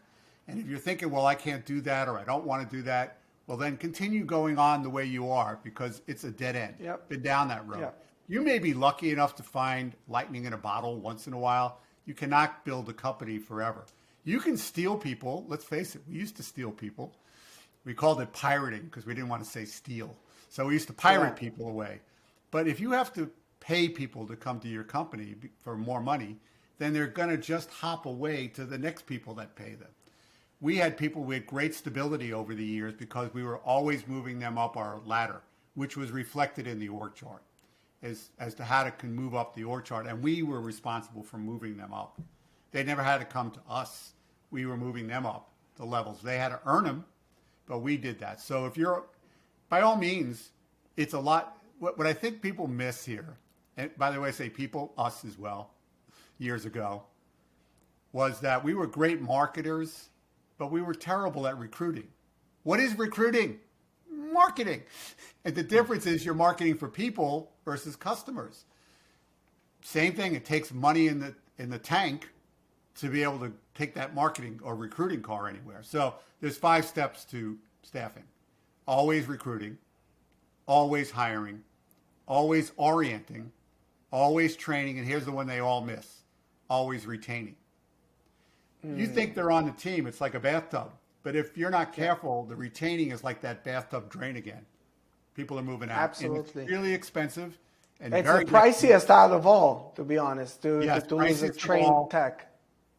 And if you're thinking, well, I can't do that, or I don't want to do that, well, then continue going on the way you are, because it's a dead end. Yep. Been down that road. Yep. You may be lucky enough to find lightning in a bottle once in a while. You cannot build a company forever. You can steal people. Let's face it, we used to steal people. We called it pirating because we didn't want to say steal. So we used to pirate people away. But if you have to pay people to come to your company for more money, then they're going to just hop away to the next people that pay them. We had people with great stability over the years because we were always moving them up our ladder, which was reflected in the org chart as to how to move up the org chart. And we were responsible for moving them up. They never had to come to us. We were moving them up the levels. They had to earn them, but we did that. So if you're, by all means, it's a lot. What I think people miss here, and by the way, I say people, us as well, years ago, was that we were great marketers, but we were terrible at recruiting. What is recruiting? Marketing. And the difference is you're marketing for people versus customers. Same thing, it takes money in the tank to be able to take that marketing or recruiting car anywhere. So there's 5 steps to staffing. Always recruiting, always hiring, always orienting, always training, and here's the one they all miss, always retaining. You think they're on the team, it's like a bathtub. But if you're not careful, the retaining is like that bathtub drain again. People are moving out. Absolutely. And it's really expensive. And it's very the priciest out of all, to be honest, to lose a priciest trained tech.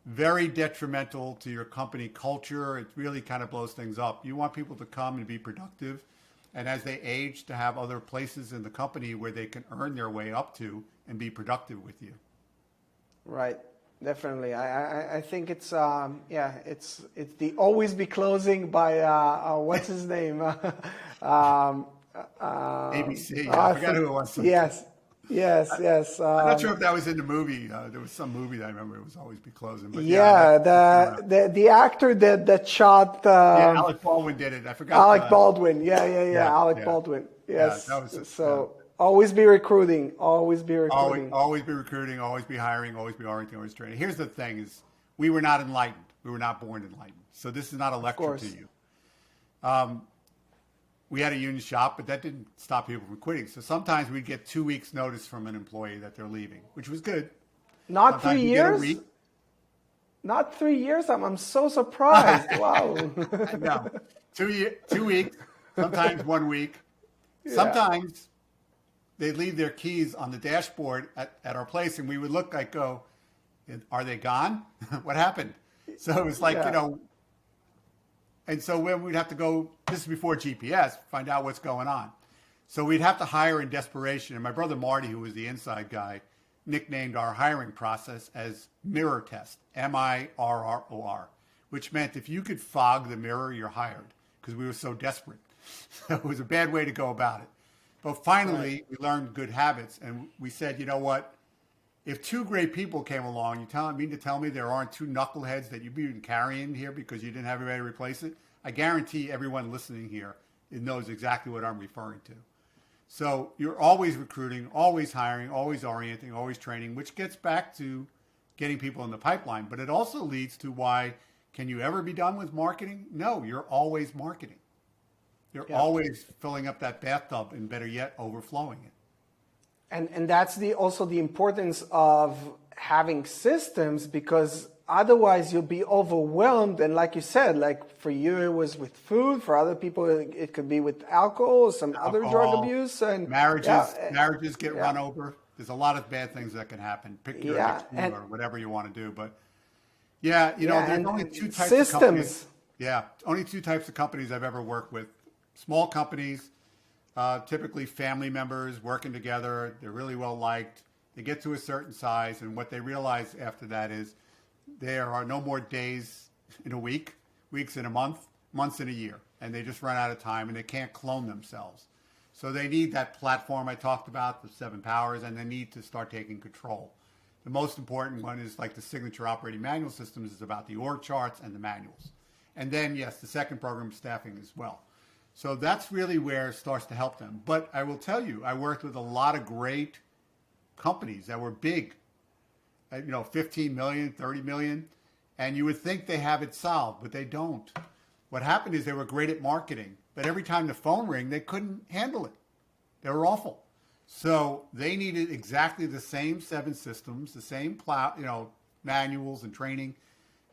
Very detrimental to your company culture. It really kind of blows things up. You want people to come and be productive. And as they age, to have other places in the company where they can earn their way up to and be productive with you. Right. Definitely. I think it's it's the Always Be Closing by what's his name? ABC. I forgot who it was. Yes. I'm not sure if that was in the movie. There was some movie that I remember it was Always Be Closing. But the actor that shot. Alec Baldwin did it. I forgot. Alec Baldwin. Yeah. Alec Baldwin. Yes. Yeah, that was Always be recruiting. Always be Always, recruiting. always be recruiting, always be hiring, always be orienting, always training. Here's the thing is we were not enlightened. We were not born enlightened. So this is not a Of lecture to course. you. We had a union shop, but that didn't stop people from quitting. So sometimes we'd get 2 weeks notice from an employee that they're leaving, which was good. Not Sometimes three you get a years? week. Not 3 years? I'm so surprised. Wow. No, 2 weeks, sometimes 1 week. Yeah. Sometimes they'd leave their keys on the dashboard at our place, and we would look like, go, are they gone? What happened? So it was like, Yeah. and so when we'd have to go, this is before GPS, find out what's going on. So we'd have to hire in desperation. And my brother Marty, who was the inside guy, nicknamed our hiring process as mirror test, MIRROR, which meant if you could fog the mirror, you're hired, because we were so desperate. So it was a bad way to go about it. But finally, we learned good habits, and we said, you know what? If two great people came along, you mean to tell me there aren't two knuckleheads that you've been carrying here because you didn't have anybody to replace it? I guarantee everyone listening here knows exactly what I'm referring to. So you're always recruiting, always hiring, always orienting, always training, which gets back to getting people in the pipeline. But it also leads to why, can you ever be done with marketing? No, you're always marketing. You're always filling up that bathtub and better yet, overflowing it. And that's also the importance of having systems, because otherwise you'll be overwhelmed. And like you said, like for you it was with food, for other people it could be with alcohol, some other drug abuse, and marriages get run over. There's a lot of bad things that can happen. Pick your next one or whatever you want to do. But there's only two types of companies. Yeah, only two types of companies I've ever worked with. Small companies, typically family members working together. They're really well liked. They get to a certain size, and what they realize after that is there are no more days in a week, weeks in a month, months in a year, and they just run out of time, and they can't clone themselves. So they need that platform I talked about, the 7 powers, and they need to start taking control. The most important one is like the signature operating manual systems is about the org charts and the manuals. And then, yes, the second program is staffing as well. So that's really where it starts to help them. But I will tell you, I worked with a lot of great companies that were big, 15 million, 30 million, and you would think they have it solved, but they don't. What happened is they were great at marketing, but every time the phone rang, they couldn't handle it. They were awful. So they needed exactly the same 7 systems, the same manuals and training.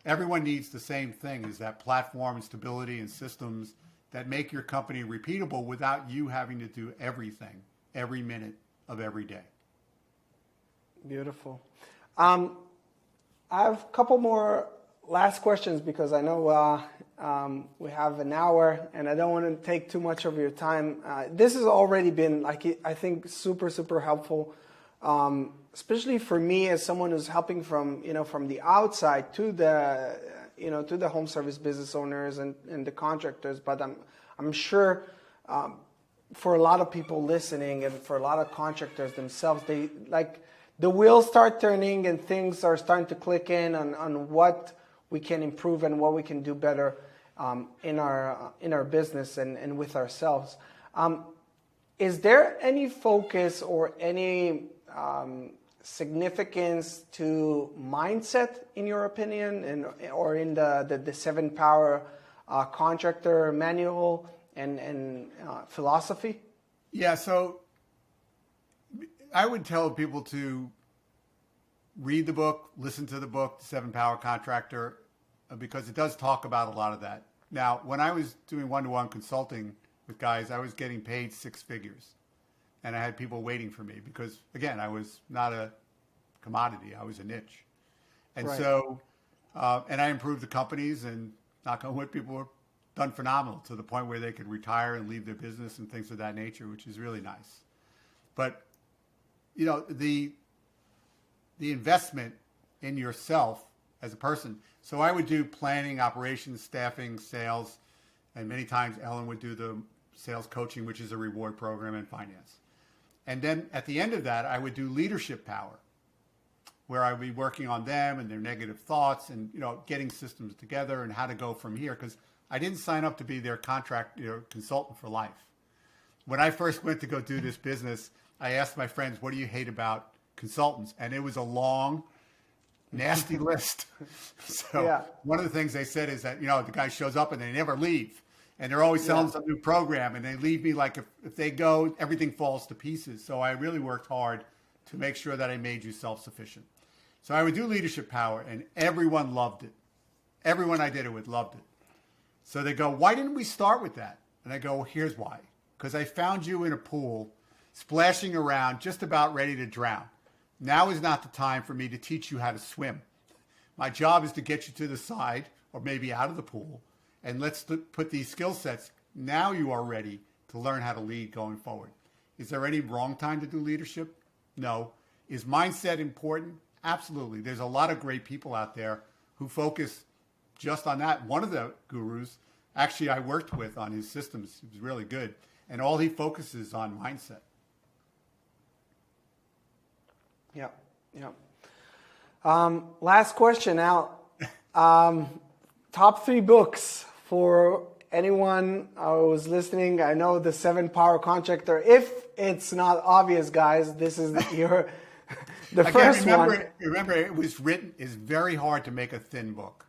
Everyone needs the same thing, is that platform and stability and systems that make your company repeatable without you having to do everything every minute of every day. Beautiful. I have a couple more last questions, because I know we have an hour and I don't want to take too much of your time. This has already been, I think, super, super helpful, especially for me as someone who's helping from the outside to the home service business owners and the contractors. But I'm sure for a lot of people listening and for a lot of contractors themselves, they the wheels start turning and things are starting to click in on what we can improve and what we can do better in our business and with ourselves. Is there any focus or any significance to mindset, in your opinion, or in the 7 power contractor manual and philosophy? Yeah, so I would tell people to read the book, listen to the book, The 7 Power Contractor, because it does talk about a lot of that. Now, when I was doing one-to-one consulting with guys, I was getting paid 6 figures. And I had people waiting for me because, again, I was not a commodity. I was a niche. And so, and I improved the companies, and knock on wood, people were done phenomenal to the point where they could retire and leave their business and things of that nature, which is really nice. But the investment in yourself as a person. So I would do planning, operations, staffing, sales, and many times Ellen would do the sales coaching, which is a reward program, and finance. And then at the end of that, I would do leadership power, where I would be working on them and their negative thoughts and getting systems together and how to go from here. Because I didn't sign up to be their consultant for life. When I first went to go do this business, I asked my friends, what do you hate about consultants? And it was a long, nasty list. So Yeah. one of the things they said is that, the guy shows up and they never leave. And they're always selling some new program, and they leave me like if they go, everything falls to pieces. So I really worked hard to make sure that I made you self-sufficient. So I would do Leadership Power, and everyone loved it. Everyone I did it with loved it. So they go, why didn't we start with that? And I go, well, here's why. Because I found you in a pool, splashing around, just about ready to drown. Now is not the time for me to teach you how to swim. My job is to get you to the side, or maybe out of the pool, and let's put these skill sets. Now you are ready to learn how to lead going forward. Is there any wrong time to do leadership? No. Is mindset important? Absolutely. There's a lot of great people out there who focus just on that. One of the gurus, actually I worked with on his systems, he was really good, and all he focuses on mindset. Yeah, yeah. Last question, Al. Top 3 books for anyone who's listening. I know the 7 Power Contractor. If it's not obvious, guys, this is the first one. Remember, it was written. It's very hard to make a thin book.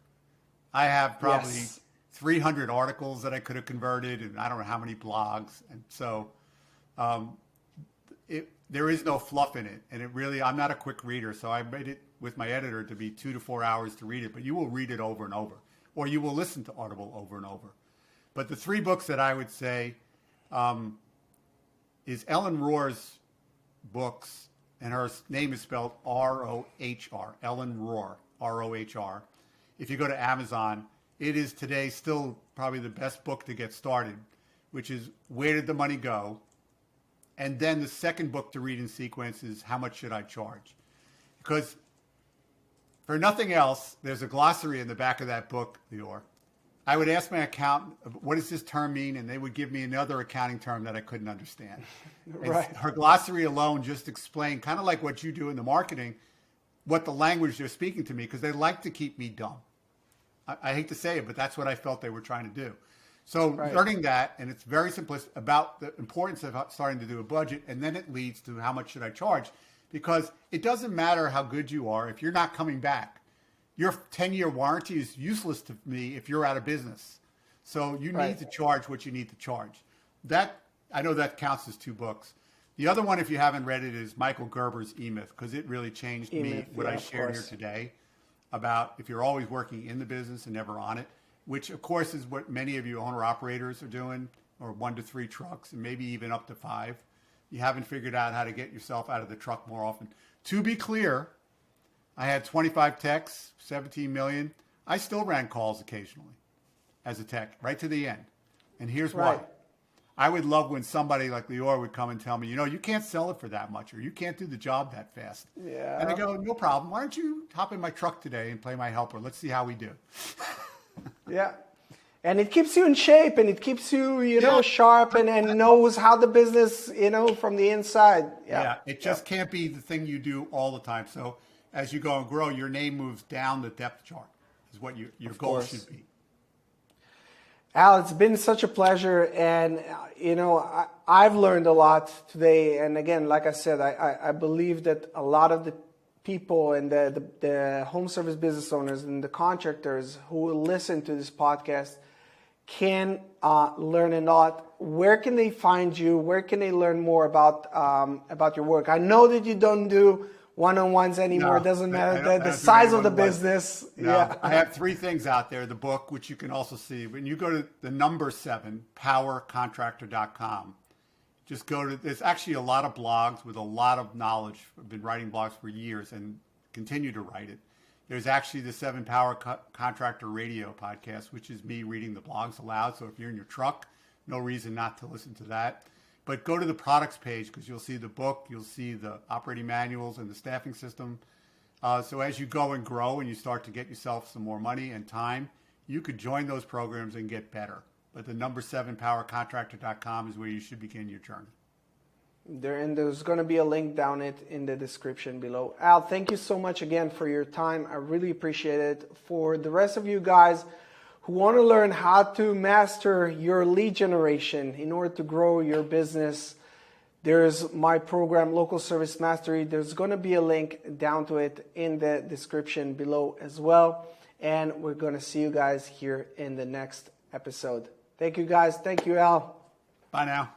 I have probably 300 articles that I could have converted, and I don't know how many blogs. And so, there is no fluff in it. And I'm not a quick reader, so I made it with my editor to be 2 to 4 hours to read it. But you will read it over and over, or you will listen to Audible over and over. But the 3 books that I would say is Ellen Rohr's books, and her name is spelled R-O-H-R, Ellen Rohr, R-O-H-R. If you go to Amazon, it is today still probably the best book to get started, which is Where Did the Money Go? And then the second book to read in sequence is How Much Should I Charge? Because for nothing else, there's a glossary in the back of that book, Lior. I would ask my accountant, what does this term mean? And they would give me another accounting term that I couldn't understand. Right. Her glossary alone just explained, kind of like what you do in the marketing, what the language they're speaking to me, because they like to keep me dumb. I hate to say it, but that's what I felt they were trying to do. So learning that, and it's very simplistic about the importance of starting to do a budget, and then it leads to how much should I charge? Because it doesn't matter how good you are if you're not coming back. Your 10-year warranty is useless to me if you're out of business. So you need to charge what you need to charge. That, I know that counts as 2 books. The other one, if you haven't read it, is Michael Gerber's E-Myth, because it really changed me, what I shared here today about if you're always working in the business and never on it, which of course is what many of you owner-operators are doing, or 1 to 3 trucks, and maybe even up to 5. You haven't figured out how to get yourself out of the truck more often. To be clear, I had 25 techs, 17 million. I still ran calls occasionally as a tech, right to the end. And here's why. I would love when somebody like Lior would come and tell me, you can't sell it for that much, or you can't do the job that fast. Yeah. And I go, no problem. Why don't you hop in my truck today and play my helper? Let's see how we do. Yeah. And it keeps you in shape, and it keeps you, sharp and knows how the business, from the inside. Yeah. It just can't be the thing you do all the time. So as you go and grow, your name moves down the depth chart is what your goal should be. Al, it's been such a pleasure, and I've learned a lot today. And again, like I said, I believe that a lot of the people and the home service business owners and the contractors who will listen to this podcast can learn a lot. Where can they find you? Where can they learn more about your work? I know that you don't do one-on-ones anymore. It doesn't matter the size of the business. No, yeah. I have 3 things out there. The book, which you can also see. When you go to the number 7, powercontractor.com, just go to, there's actually a lot of blogs with a lot of knowledge. I've been writing blogs for years and continue to write it. There's actually the 7 Power Contractor Radio podcast, which is me reading the blogs aloud. So if you're in your truck, no reason not to listen to that. But go to the products page, because you'll see the book, you'll see the operating manuals and the staffing system. So as you go and grow and you start to get yourself some more money and time, you could join those programs and get better. But the number 7 powercontractor.com is where you should begin your journey. There's going to be a link down it in the description below. Al, thank you so much again for your time. I really appreciate it. For the rest of you guys who want to learn how to master your lead generation in order to grow your business, There's my program, Local Service Mastery. There's going to be a link down to it in the description below as well. And we're going to see you guys here in the next episode. Thank you, guys. Thank you, Al. Bye now.